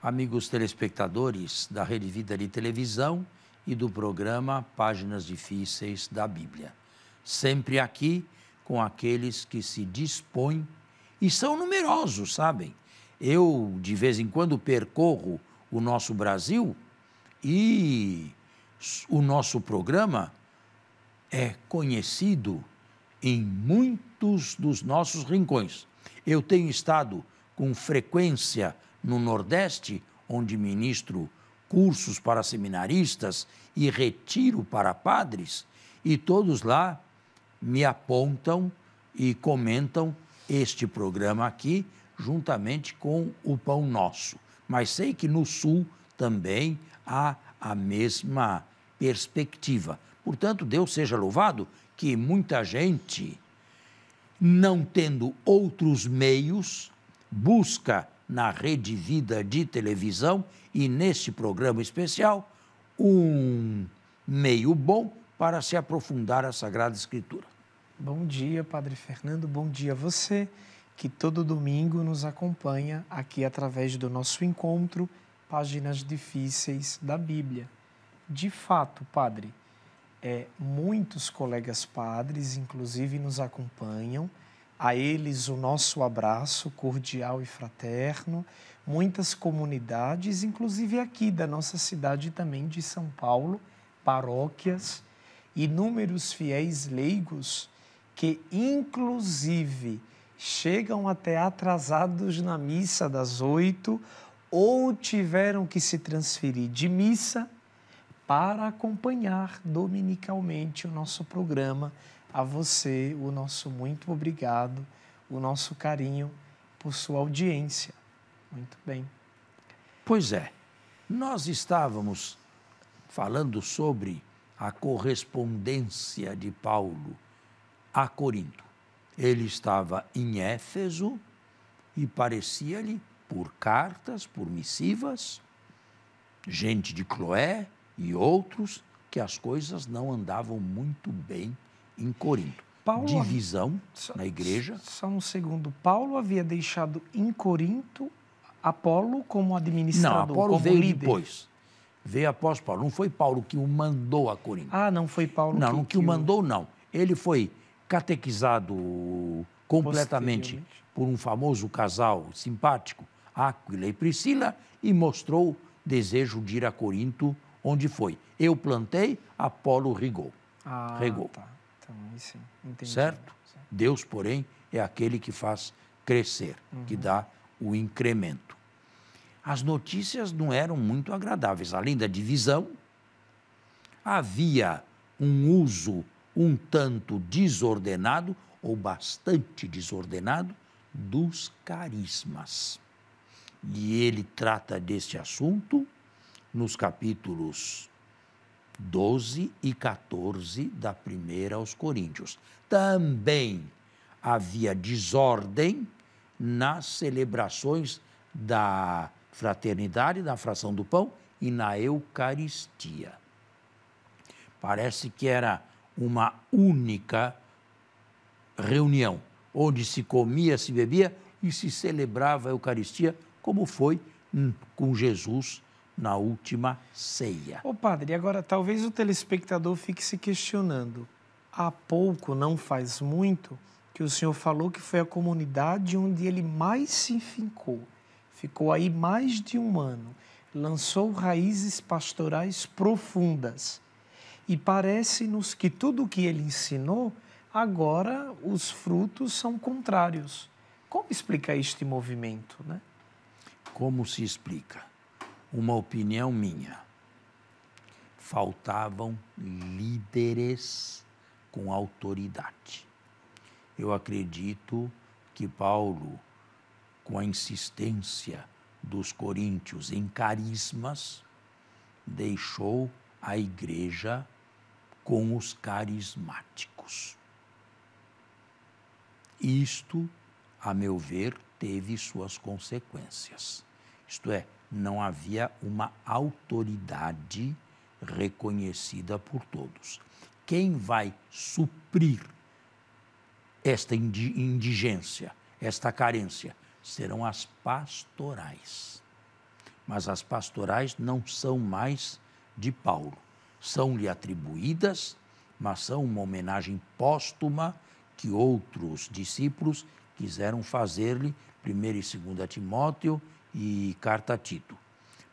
amigos telespectadores da Rede Vida de Televisão e do programa Páginas Difíceis da Bíblia. Sempre aqui com aqueles que se dispõem e são numerosos, sabem? Eu, de vez em quando, percorro o nosso Brasil e o nosso programa é conhecido em muitos dos nossos rincões. Eu tenho estado com frequência no Nordeste, onde ministro cursos para seminaristas e retiro para padres, e todos lá me apontam e comentam este programa aqui, juntamente com o Pão Nosso. Mas sei que no Sul também há a mesma perspectiva. Portanto, Deus seja louvado que muita gente, não tendo outros meios, busca na Rede Vida de Televisão e neste programa especial um meio bom para se aprofundar a Sagrada Escritura. Bom dia, Padre Fernando, bom dia a você que todo domingo nos acompanha aqui através do nosso encontro Páginas Difíceis da Bíblia. De fato, Padre, muitos colegas padres, inclusive, nos acompanham. A eles o nosso abraço cordial e fraterno. Muitas comunidades, inclusive aqui da nossa cidade também de São Paulo, paróquias, inúmeros fiéis leigos que, inclusive, chegam até atrasados na missa das 8 ou tiveram que se transferir de missa para acompanhar dominicalmente o nosso programa. A você, o nosso muito obrigado, o nosso carinho por sua audiência. Muito bem. Pois é, nós estávamos falando sobre a correspondência de Paulo a Corinto. Ele estava em Éfeso e parecia-lhe, por cartas, por missivas, gente de Cloé e outros, que as coisas não andavam muito bem em Corinto. Divisão na igreja. Só um segundo. Paulo havia deixado em Corinto Apolo como administrador, não, Apolo como veio líder. Depois. Veio após Paulo. Não foi Paulo que o mandou a Corinto. Ah, não foi Paulo não, que o mandou, não. Ele foi catequizado completamente por um famoso casal simpático, Áquila e Priscila, e mostrou desejo de ir a Corinto, onde foi. Eu plantei, Apolo regou. Regou. Tá. Então, sim, entendi. Certo? Deus, porém, é aquele que faz crescer, que dá o incremento. As notícias não eram muito agradáveis. Além da divisão, havia um uso um tanto desordenado, ou bastante desordenado, dos carismas. E ele trata deste assunto nos capítulos 12 e 14 da primeira aos Coríntios. Também havia desordem nas celebrações da fraternidade, da fração do pão e na Eucaristia. Parece que era uma única reunião, onde se comia, se bebia e se celebrava a Eucaristia, como foi com Jesus na última ceia. Ô padre, agora talvez o telespectador fique se questionando. Há pouco, não faz muito, que o senhor falou que foi a comunidade onde ele mais se enfincou. Ficou aí mais de um ano. Lançou raízes pastorais profundas. E parece-nos que tudo o que ele ensinou, agora os frutos são contrários. Como explicar este movimento, né? Como se explica? Uma opinião minha. Faltavam líderes com autoridade. Eu acredito que Paulo, com a insistência dos coríntios em carismas, deixou a igreja com os carismáticos. Isto, a meu ver, teve suas consequências. Isto é, não havia uma autoridade reconhecida por todos. Quem vai suprir esta indigência, esta carência? Serão as pastorais. mas as pastorais não são mais de Paulo. São-lhe atribuídas, mas são uma homenagem póstuma que outros discípulos quiseram fazer-lhe, 1ª e 2ª Timóteo e carta a Tito,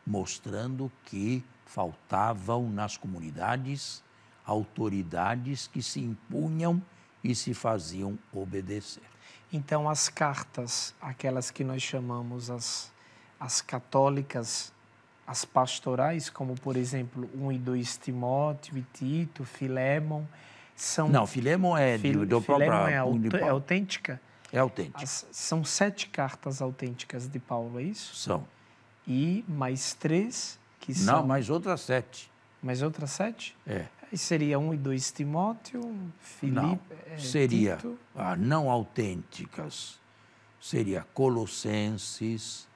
mostrando que faltavam nas comunidades autoridades que se impunham e se faziam obedecer. Então, as cartas, aquelas que nós chamamos as católicas, as pastorais, como, por exemplo, 1 e 2 Timóteo e Tito, Filémon, são... Não, Filémon é do próprio... é autêntica? É autêntica. São 7 cartas autênticas de Paulo, é isso? São. E mais 3 que são... Não, mais outras 7. Mais outras 7? É. Aí seria 1 e 2 Timóteo, Filipe, não, seria Tito... não autênticas. Seria Colossenses,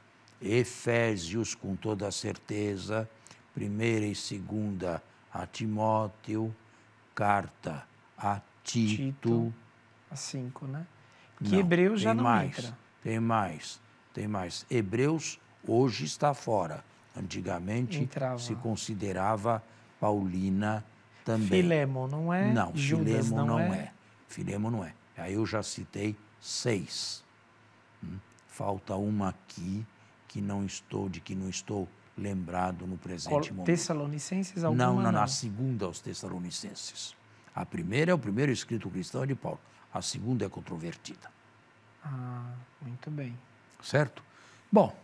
Efésios, com toda a certeza, 1ª e 2ª a Timóteo, carta a Tito. A 5, né? Que não, Hebreus já não mais, entra. Tem mais. Hebreus hoje está fora. Antigamente se considerava paulina também. Filémon não é? Não, Judas Filémon não não é? é. Filémon não é. Aí eu já citei 6. Falta uma aqui que não estou lembrado no presente momento. Tessalonicenses alguma não? Não, na 2ª aos Tessalonicenses. A primeira é o primeiro escrito cristão de Paulo. A 2ª é controvertida. Ah, muito bem. Certo? Bom,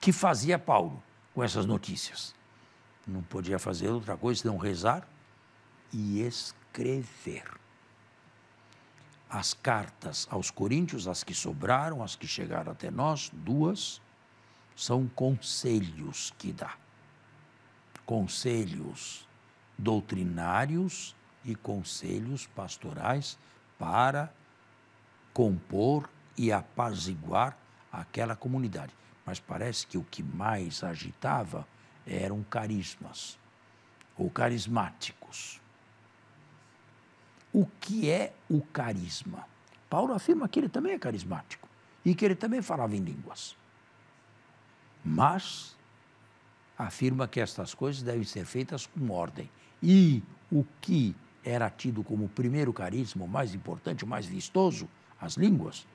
que fazia Paulo com essas notícias? Não podia fazer outra coisa senão rezar e escrever. As cartas aos Coríntios, as que sobraram, as que chegaram até nós, 2, são conselhos que dá. Conselhos doutrinários e conselhos pastorais para compor e apaziguar aquela comunidade. Mas parece que o que mais agitava eram carismas, ou carismáticos. O que é o carisma? Paulo afirma que ele também é carismático e que ele também falava em línguas. Mas afirma que estas coisas devem ser feitas com ordem. E o que era tido como o primeiro carisma, o mais importante, o mais vistoso, as línguas,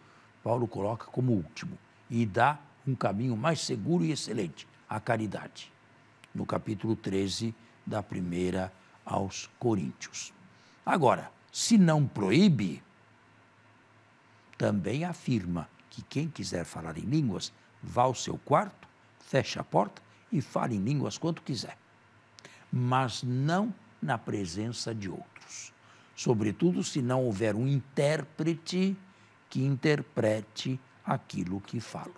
Paulo coloca como último e dá um caminho mais seguro e excelente, a caridade, no capítulo 13 da 1ª aos Coríntios. Agora, se não proíbe, também afirma que quem quiser falar em línguas, vá ao seu quarto, feche a porta e fale em línguas quanto quiser, mas não na presença de outros. Sobretudo se não houver um intérprete que interprete aquilo que falo.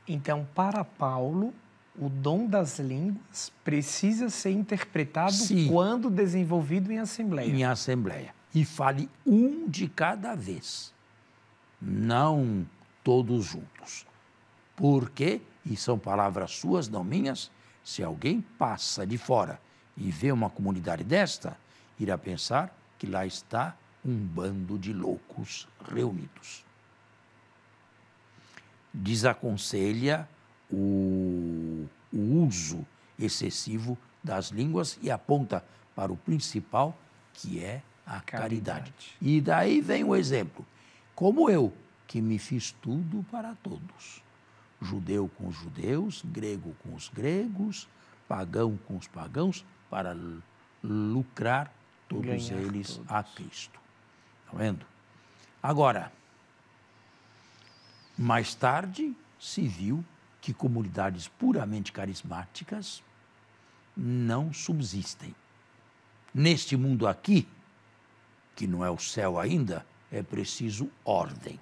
Então, para Paulo, o dom das línguas precisa ser interpretado quando desenvolvido em assembleia. Em assembleia. E fale um de cada vez, não todos juntos. Porque, e são palavras suas, não minhas, se alguém passa de fora e vê uma comunidade desta, irá pensar que lá está um bando de loucos reunidos. Desaconselha o uso excessivo das línguas e aponta para o principal, que é a caridade. E daí vem o exemplo. Como eu, que me fiz tudo para todos. Judeu com os judeus, grego com os gregos, pagão com os pagãos, para lucrar todos eles a Cristo. Está vendo? Agora, mais tarde se viu que comunidades puramente carismáticas não subsistem. Neste mundo aqui, que não é o céu ainda, é preciso ordem.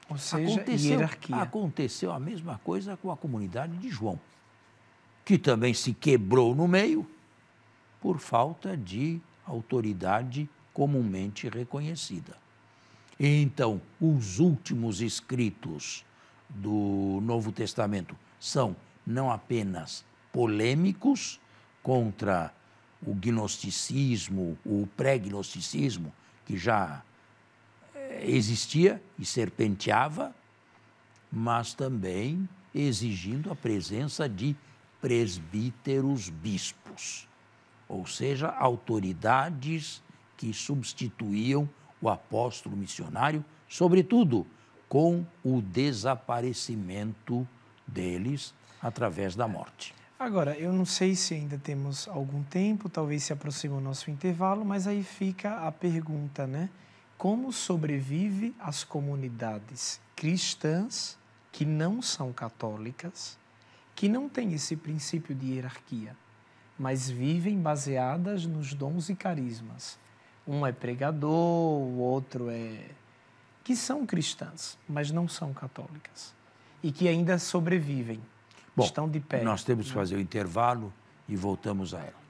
Ou seja, hierarquia. Aconteceu a mesma coisa com a comunidade de João, que também se quebrou no meio por falta de autoridade comumente reconhecida. Então, os últimos escritos do Novo Testamento são não apenas polêmicos contra o gnosticismo, o pré-gnosticismo, que já existia e serpenteava, mas também exigindo a presença de presbíteros bispos, ou seja, autoridades que substituíam o apóstolo missionário, sobretudo com o desaparecimento deles através da morte. Agora, eu não sei se ainda temos algum tempo, talvez se aproxime o nosso intervalo, mas aí fica a pergunta, né? Como sobrevive as comunidades cristãs que não são católicas, que não têm esse princípio de hierarquia, mas vivem baseadas nos dons e carismas? Um é pregador, o outro é... que são cristãs, mas não são católicas. E que ainda sobrevivem, estão de pé. Nós temos que fazer o intervalo e voltamos a ela.